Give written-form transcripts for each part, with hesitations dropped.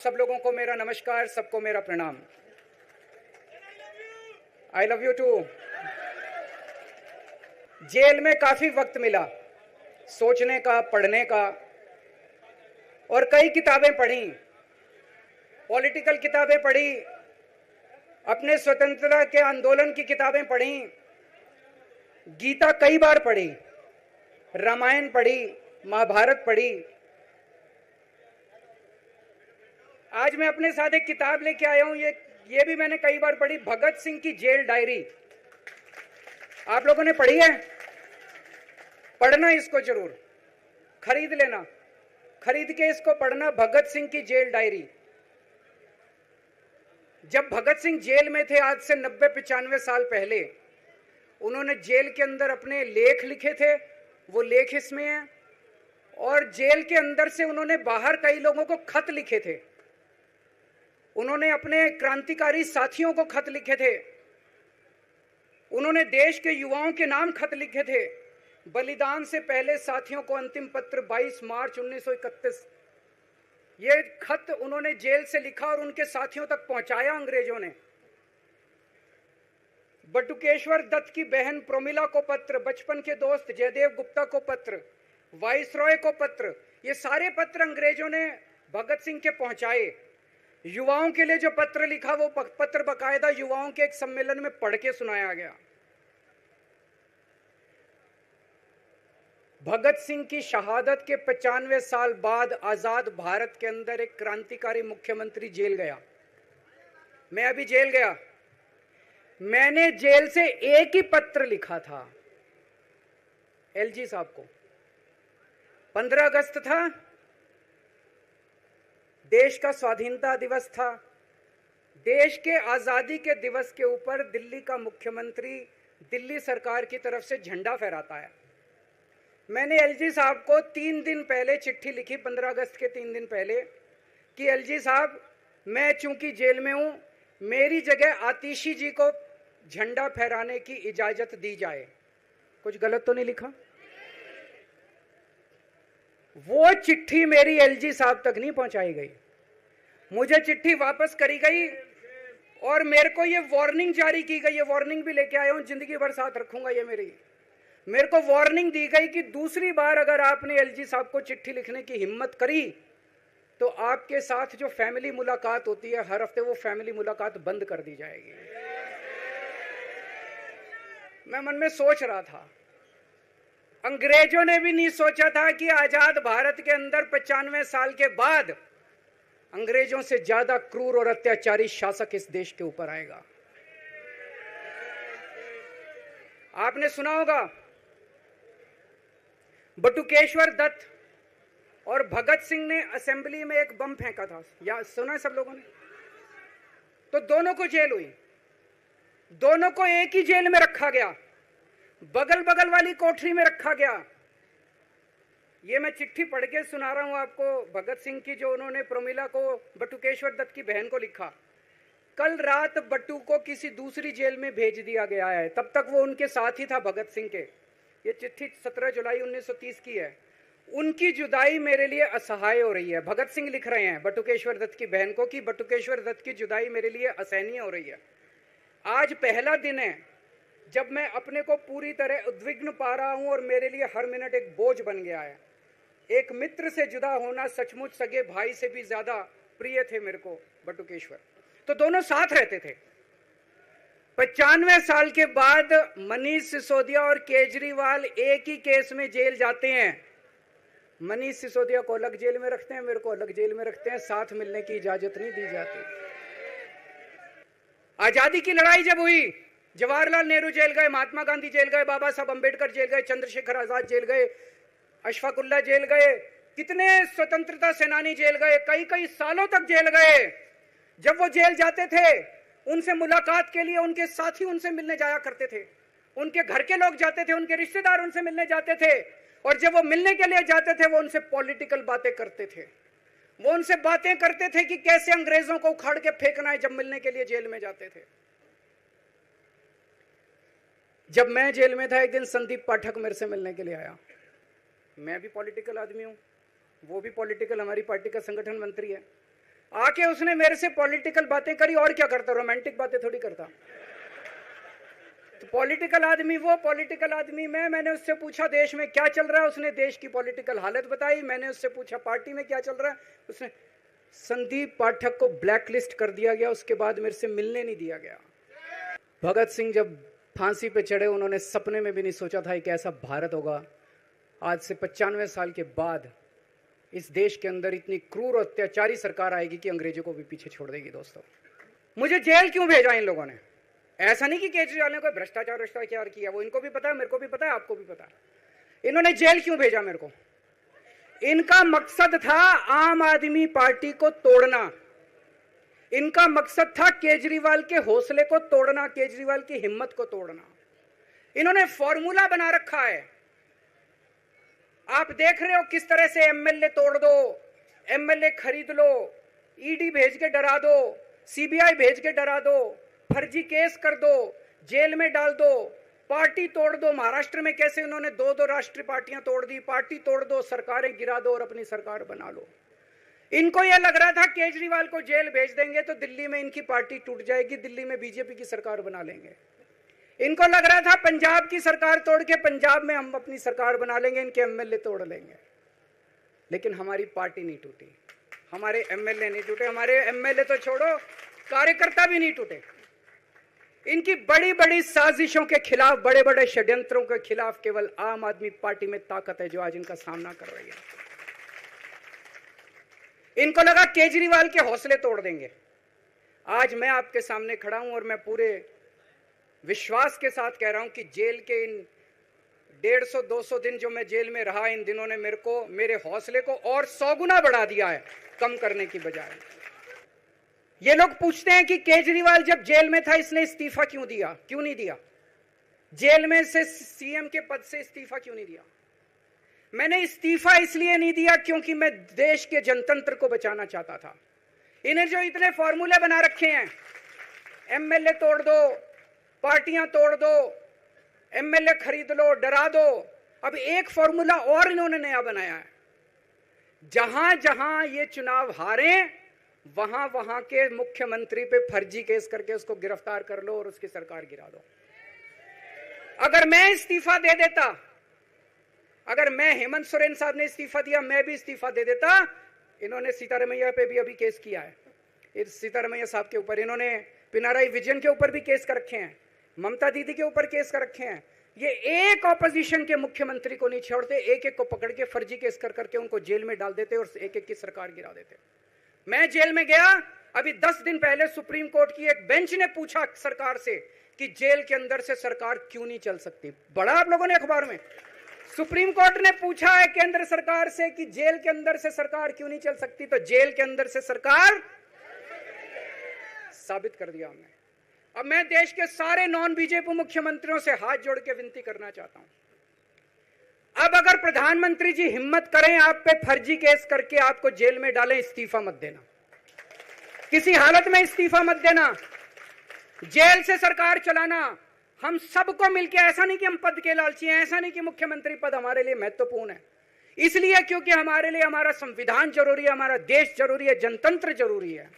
सब लोगों को मेरा नमस्कार, सबको मेरा प्रणाम। I love you too. जेल में काफी वक्त मिला सोचने का, पढ़ने का, और कई किताबें पढ़ी, पॉलिटिकल किताबें पढ़ी, अपने स्वतंत्रता के आंदोलन की किताबें पढ़ी, गीता कई बार पढ़ी, रामायण पढ़ी, महाभारत पढ़ी। आज मैं अपने साथ एक किताब लेके आया हूं, ये भी मैंने कई बार पढ़ी, भगत सिंह की जेल डायरी। आप लोगों ने पढ़ी है? पढ़ना इसको जरूर, खरीद लेना, खरीद के इसको पढ़ना, भगत सिंह की जेल डायरी। जब भगत सिंह जेल में थे, आज से 90-95 साल पहले, उन्होंने जेल के अंदर अपने लेख लिखे थे, वो लेख इसमें हैं। और जेल के अंदर से उन्होंने बाहर कई लोगों को खत लिखे थे, उन्होंने अपने क्रांतिकारी साथियों को खत लिखे थे, उन्होंने देश के युवाओं के नाम खत लिखे थे। बलिदान से पहले साथियों को अंतिम पत्र 22 मार्च 1931। ये खत उन्होंने जेल से लिखा और उनके साथियों तक पहुंचाया अंग्रेजों ने। बटुकेश्वर दत्त की बहन प्रोमिला को पत्र, बचपन के दोस्त जयदेव गुप्ता को पत्र, वाइसरॉय को पत्र, ये सारे पत्र अंग्रेजों ने भगत सिंह के पहुंचाए। युवाओं के लिए जो पत्र लिखा, वो पत्र बकायदा युवाओं के एक सम्मेलन में पढ़ के सुनाया गया। भगत सिंह की शहादत के 95 साल बाद आजाद भारत के अंदर एक क्रांतिकारी मुख्यमंत्री जेल गया। मैं अभी जेल गया, मैंने जेल से एक ही पत्र लिखा था एलजी साहब को। 15 अगस्त था, देश का स्वाधीनता दिवस था। देश के आजादी के दिवस के ऊपर दिल्ली का मुख्यमंत्री दिल्ली सरकार की तरफ से झंडा फहराता है। मैंने एलजी साहब को 3 दिन पहले चिट्ठी लिखी, 15 अगस्त के 3 दिन पहले, कि एलजी साहब, मैं चूंकि जेल में हूं, मेरी जगह आतिशी जी को झंडा फहराने की इजाजत दी जाए। कुछ गलत तो नहीं लिखा? वो चिट्ठी मेरी एलजी साहब तक नहीं पहुंचाई गई, मुझे चिट्ठी वापस करी गई और मेरे को ये वार्निंग जारी की गई। ये वार्निंग भी लेके आया हूं, जिंदगी भर साथ रखूंगा ये मेरे को वार्निंग दी गई कि दूसरी बार अगर आपने एलजी साहब को चिट्ठी लिखने की हिम्मत करी तो आपके साथ जो फैमिली मुलाकात होती है हर हफ्ते, वो फैमिली मुलाकात बंद कर दी जाएगी। मैं मन में सोच रहा था, अंग्रेजों ने भी नहीं सोचा था कि आजाद भारत के अंदर 95 साल के बाद अंग्रेजों से ज्यादा क्रूर और अत्याचारी शासक इस देश के ऊपर आएगा। आपने सुना होगा, बटुकेश्वर दत्त और भगत सिंह ने असेंबली में एक बम फेंका था, या सुना है सब लोगों ने? तो दोनों को जेल हुई, दोनों को एक ही जेल में रखा गया, बगल बगल वाली कोठरी में रखा गया। ये मैं चिट्ठी पढ़ के सुना रहा हूं आपको, भगत सिंह की, जो उन्होंने प्रोमिला को, बटुकेश्वर दत्त की बहन को लिखा। कल रात बट्टू को किसी दूसरी जेल में भेज दिया गया है, तब तक वो उनके साथ ही था भगत सिंह के। ये चिट्ठी 17 जुलाई 1930 की है। उनकी जुदाई मेरे लिए असहाय हो रही है। भगत सिंह लिख रहे हैं बटुकेश्वर दत्त की बहन को कि बटुकेश्वर दत्त की जुदाई मेरे लिए असहनीय हो रही है। आज पहला दिन है जब मैं अपने को पूरी तरह उद्विग्न पा रहा हूं और मेरे लिए हर मिनट एक बोझ बन गया है। एक मित्र से जुदा होना सचमुच सगे भाई से भी ज्यादा प्रिय थे मेरे को बटुकेश्वर। तो दोनों साथ रहते थे। 95 साल के बाद मनीष सिसोदिया और केजरीवाल एक ही केस में जेल जाते हैं। मनीष सिसोदिया को अलग जेल में रखते हैं, मेरे को अलग जेल में रखते हैं, साथ मिलने की इजाजत नहीं दी जाती। आजादी की लड़ाई जब हुई, जवाहरलाल नेहरू जेल गए, महात्मा गांधी जेल गए, बाबा साहब अंबेडकर जेल गए, चंद्रशेखर आजाद जेल गए, अशफाकुल्ला जेल गए, कितने स्वतंत्रता सेनानी जेल गए, कई कई सालों तक जेल गए। जब वो जेल जाते थे, उनसे मुलाकात के लिए उनके साथी उनसे मिलने जाया करते थे, उनके घर के लोग जाते थे, उनके रिश्तेदार उनसे मिलने जाते थे, और जब वो मिलने के लिए जाते थे वो उनसे पॉलिटिकल बातें करते थे। वो उनसे बातें करते थे कि कैसे अंग्रेजों को उखाड़ के फेंकना है, जब मिलने के लिए जेल में जाते थे। जब मैं जेल में था, एक दिन संदीप पाठक मेरे से मिलने के लिए आया। मैं भी पॉलिटिकल आदमी हूं, वो भी पॉलिटिकल, हमारी पार्टी का संगठन मंत्री है। आके उसने मेरे से पॉलिटिकल बातें करी, और क्या करता, रोमांटिक बातें थोड़ी करता। तो पॉलिटिकल आदमी वो, पॉलिटिकल आदमी मैंने उससे पूछा देश में क्या चल रहा है, उसने देश की पॉलिटिकल हालत बताई। मैंने उससे पूछा पार्टी में क्या चल रहा है, उसने संदीप पाठक को ब्लैकलिस्ट कर दिया गया, उसके बाद मेरे से मिलने नहीं दिया गया। भगत सिंह जब फांसी पे चढ़े, उन्होंने सपने में भी नहीं सोचा था कि ऐसा भारत होगा। आज से 95 साल के बाद इस देश के अंदर इतनी क्रूर और अत्याचारी सरकार आएगी कि अंग्रेजों को भी पीछे छोड़ देगी। दोस्तों, मुझे जेल क्यों भेजा इन लोगों ने? ऐसा नहीं कि केजरीवाल ने कोई भ्रष्टाचार किया, वो इनको भी पता है, मेरे को भी पता है, आपको भी पता है। इन्होंने जेल क्यों भेजा मेरे को? इनका मकसद था आम आदमी पार्टी को तोड़ना। इनका मकसद था केजरीवाल के हौसले को तोड़ना, केजरीवाल की हिम्मत को तोड़ना। इन्होंने फॉर्मूला बना रखा है। आप देख रहे हो किस तरह से एमएलए तोड़ दो, एमएलए खरीद लो, ईडी भेज के डरा दो, सीबीआई भेज के डरा दो, फर्जी केस कर दो, जेल में डाल दो, पार्टी तोड़ दो। महाराष्ट्र में कैसे उन्होंने 2-2 राष्ट्रीय पार्टियां तोड़ दी, पार्टी तोड़ दो, सरकारें गिरा दो और अपनी सरकार बना लो। इनको यह लग रहा था केजरीवाल को जेल भेज देंगे तो दिल्ली में इनकी पार्टी टूट जाएगी, दिल्ली में बीजेपी की सरकार बना लेंगे। इनको लग रहा था पंजाब की सरकार तोड़ के पंजाब में हम अपनी सरकार बना लेंगे, इनके एमएलए तोड़ लेंगे। लेकिन हमारी पार्टी नहीं टूटी, हमारे एमएलए नहीं टूटे, हमारे एमएलए तो छोड़ो, कार्यकर्ता भी नहीं टूटे। इनकी बड़ी बड़ी साजिशों के खिलाफ, बड़े बड़े षड्यंत्रों के खिलाफ केवल आम आदमी पार्टी में ताकत है जो आज इनका सामना कर रही है। इनको लगा केजरीवाल के हौसले तोड़ देंगे। आज मैं आपके सामने खड़ा हूं और मैं पूरे विश्वास के साथ कह रहा हूं कि जेल के इन 150-200 दिन जो मैं जेल में रहा, इन दिनों ने मेरे हौसले को और 100 गुना बढ़ा दिया है, कम करने की बजाय। ये लोग पूछते हैं कि केजरीवाल जब जेल में था इसने इस्तीफा क्यों दिया, क्यों नहीं दिया? जेल में से सीएम के पद से इस्तीफा क्यों नहीं दिया? मैंने इस्तीफा इसलिए नहीं दिया क्योंकि मैं देश के जनतंत्र को बचाना चाहता था। इन्हें जो इतने फॉर्मूले बना रखे हैं, एमएलए तोड़ दो, पार्टियां तोड़ दो, एमएलए खरीद लो, डरा दो। अब एक फॉर्मूला और इन्होंने नया बनाया है। जहां जहां ये चुनाव हारे, वहां वहां के मुख्यमंत्री पे फर्जी केस करके उसको गिरफ्तार कर लो और उसकी सरकार गिरा दो। अगर मैं इस्तीफा दे देता, अगर मैं, हेमंत सोरेन साहब ने इस्तीफा दिया, मैं भी इस्तीफा दे देता, इन्होंने सीतारमैया पे भी अभी केस किया है, इस सीतारमैया साहब के ऊपर, इन्होंने पिनाराई विजयन के ऊपर भी केस कर रखे हैं, ममता दीदी के ऊपर केस कर रखे हैं। ये एक ऑपोजिशन के मुख्यमंत्री को नहीं छोड़ते, एक एक को पकड़ के फर्जी केस कर करके उनको जेल में डाल देते और एक एक की सरकार गिरा देते। मैं जेल में गया, अभी 10 दिन पहले सुप्रीम कोर्ट की एक बेंच ने पूछा सरकार से कि जेल के अंदर से सरकार क्यों नहीं चल सकती। बड़ा आप लोगों ने अखबार में, सुप्रीम कोर्ट ने पूछा है केंद्र सरकार से कि जेल के अंदर से सरकार क्यों नहीं चल सकती, तो जेल के अंदर से सरकार साबित कर दिया हमने। अब मैं देश के सारे नॉन बीजेपी मुख्यमंत्रियों से हाथ जोड़ के विनती करना चाहता हूं, अब अगर प्रधानमंत्री जी हिम्मत करें आप पे फर्जी केस करके आपको जेल में डालें, इस्तीफा मत देना, किसी हालत में इस्तीफा मत देना। जेल से सरकार चलाना हम सबको मिलकर, ऐसा नहीं कि हम पद के लालची हैं, ऐसा नहीं कि मुख्यमंत्री पद हमारे लिए महत्वपूर्ण है, इसलिए क्योंकि हमारे लिए हमारा संविधान जरूरी है, हमारा देश जरूरी है, जनतंत्र जरूरी है,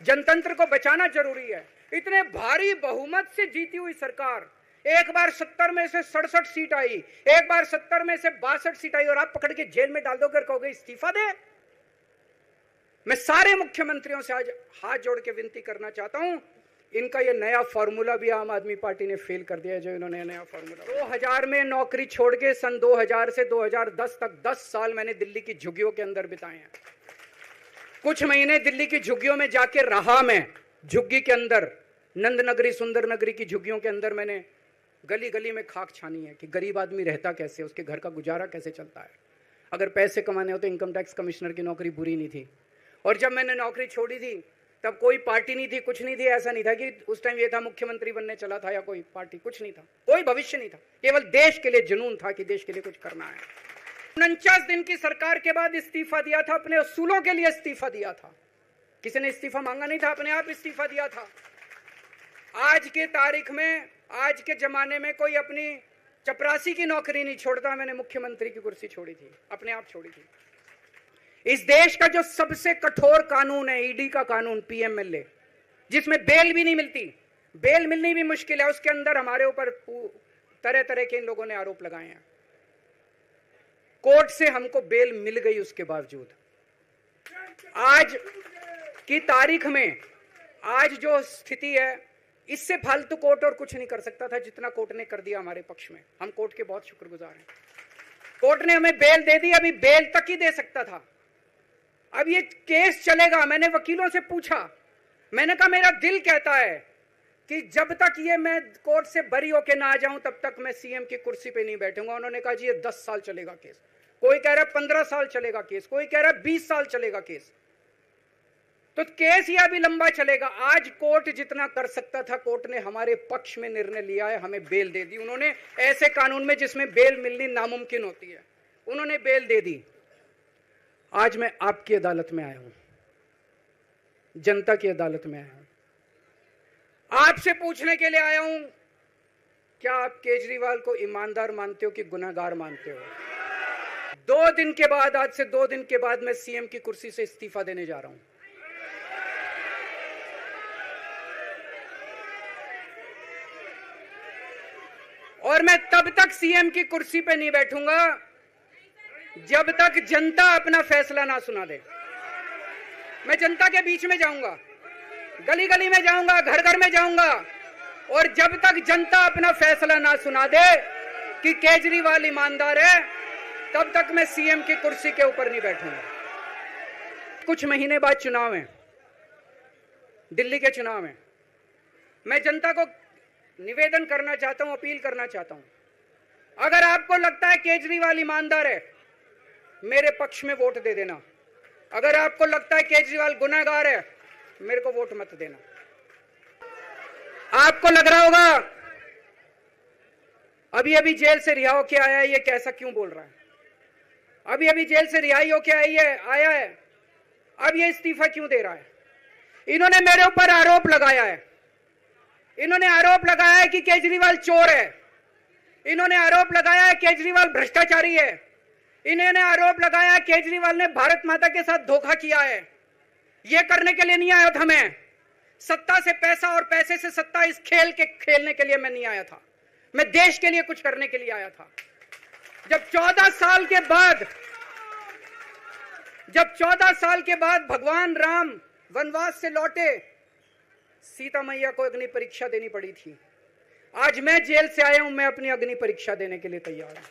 जनतंत्र को बचाना जरूरी है। इतने भारी बहुमत से जीती हुई सरकार, एक बार 70 में से 67 सीट आई, एक बार 70 में से 62 सीट आई, और आप पकड़ के जेल में डाल दोगे, कहोगे इस्तीफा दे। मैं सारे मुख्यमंत्रियों से आज हाथ जोड़ के विनती करना चाहता हूं, इनका ये नया फॉर्मूला भी आम आदमी पार्टी ने फेल कर दिया है, जो इन्होंने नया फॉर्मूला। 2000 में नौकरी छोड़ के सन 2000 से 2010 तक 10 साल मैंने दिल्ली की झुग्गियों के अंदर बिताए हैं। कुछ महीने दिल्ली की झुग्गियों में जाके रहा मैं, झुग्गी के अंदर, नंद नगरी, सुंदर नगरी की झुग्गियों के अंदर मैंने गली गली में खाक छानी है कि गरीब आदमी रहता कैसे, उसके घर का गुजारा कैसे चलता है। अगर पैसे कमाने हो तो इनकम टैक्स कमिश्नर की नौकरी बुरी नहीं थी। और जब मैंने नौकरी छोड़ी थी तब कोई पार्टी नहीं थी, कुछ नहीं थी, ऐसा नहीं था कि उस टाइम ये था मुख्यमंत्री बनने चला था या कोई पार्टी, कुछ नहीं था, कोई भविष्य नहीं था, केवल देश के लिए जुनून था कि देश के लिए कुछ करना है। 49 दिन की सरकार के बाद इस्तीफा दिया था, अपने असूलों के लिए इस्तीफा दिया था, किसी ने इस्तीफा मांगा नहीं था, अपने आप इस्तीफा दिया था। आज के तारीख में, आज के जमाने में कोई अपनी चपरासी की नौकरी नहीं छोड़ता। मैंने मुख्यमंत्री की कुर्सी छोड़ी थी, अपने आप छोड़ी थी। इस देश का जो सबसे कठोर कानून है ईडी का कानून, पीएमएलए, जिसमें बेल भी नहीं मिलती, बेल मिलनी भी मुश्किल है, उसके अंदर हमारे ऊपर तरह तरह के इन लोगों ने आरोप लगाए हैं। कोर्ट से हमको बेल मिल गई, उसके बावजूद आज की तारीख में आज जो स्थिति है, इससे फालतू कोर्ट और कुछ नहीं कर सकता था जितना कोर्ट ने कर दिया हमारे पक्ष में। हम कोर्ट के बहुत शुक्रगुजार हैं। कोर्ट ने हमें बेल दे दी, अभी बेल तक ही दे सकता था। अब ये केस चलेगा। मैंने वकीलों से पूछा, मैंने कहा मेरा दिल कहता है कि जब तक ये मैं कोर्ट से बरी होके ना आ जाऊं तब तक मैं सीएम की कुर्सी पे नहीं बैठूंगा। उन्होंने कहा जी ये 10 साल चलेगा केस, कोई कह रहा है 15 साल चलेगा केस, कोई कह रहा है 20 साल चलेगा केस। तो केस ये अभी लंबा चलेगा। आज कोर्ट जितना कर सकता था, कोर्ट ने हमारे पक्ष में निर्णय लिया है, हमें बेल दे दी उन्होंने। ऐसे कानून में जिसमें बेल मिलनी नामुमकिन होती है, उन्होंने बेल दे दी। आज मैं आपकी अदालत में आया हूं, जनता की अदालत में आया हूं, आपसे पूछने के लिए आया हूं, क्या आप केजरीवाल को ईमानदार मानते हो कि गुनहगार मानते हो? 2 दिन के बाद, आज से 2 दिन के बाद मैं सीएम की कुर्सी से इस्तीफा देने जा रहा हूं। और मैं तब तक सीएम की कुर्सी पे नहीं बैठूंगा जब तक जनता अपना फैसला ना सुना दे। मैं जनता के बीच में जाऊंगा, गली गली में जाऊंगा, घर घर में जाऊंगा, और जब तक जनता अपना फैसला ना सुना दे कि केजरीवाल ईमानदार है, तब तक मैं सीएम की कुर्सी के ऊपर नहीं बैठूंगा। कुछ महीने बाद चुनाव है, दिल्ली के चुनाव है। मैं जनता को निवेदन करना चाहता हूं, अपील करना चाहता हूं, अगर आपको लगता है केजरीवाल ईमानदार है, मेरे पक्ष में वोट दे देना। अगर आपको लगता है केजरीवाल गुनहगार है, मेरे को वोट मत देना। आपको लग रहा होगा अभी अभी जेल से रिहा होके आया है, ये कैसा क्यों बोल रहा है? अभी अभी जेल से रिहाई होके आया है, अब ये इस्तीफा क्यों दे रहा है? इन्होंने मेरे ऊपर आरोप लगाया है, इन्होंने आरोप लगाया है कि केजरीवाल चोर है, इन्होंने आरोप लगाया है केजरीवाल भ्रष्टाचारी है, इन्होंने आरोप लगाया है केजरीवाल ने भारत माता के साथ धोखा किया है। यह करने के लिए नहीं आया था मैं, सत्ता से पैसा और पैसे से सत्ता, इस खेल के खेलने के लिए मैं नहीं आया था, मैं देश के लिए कुछ करने के लिए आया था। जब 14 साल के बाद भगवान राम वनवास से लौटे, सीता मैया को अग्नि परीक्षा देनी पड़ी थी। आज मैं जेल से आया हूं, मैं अपनी अग्नि परीक्षा देने के लिए तैयार हूं।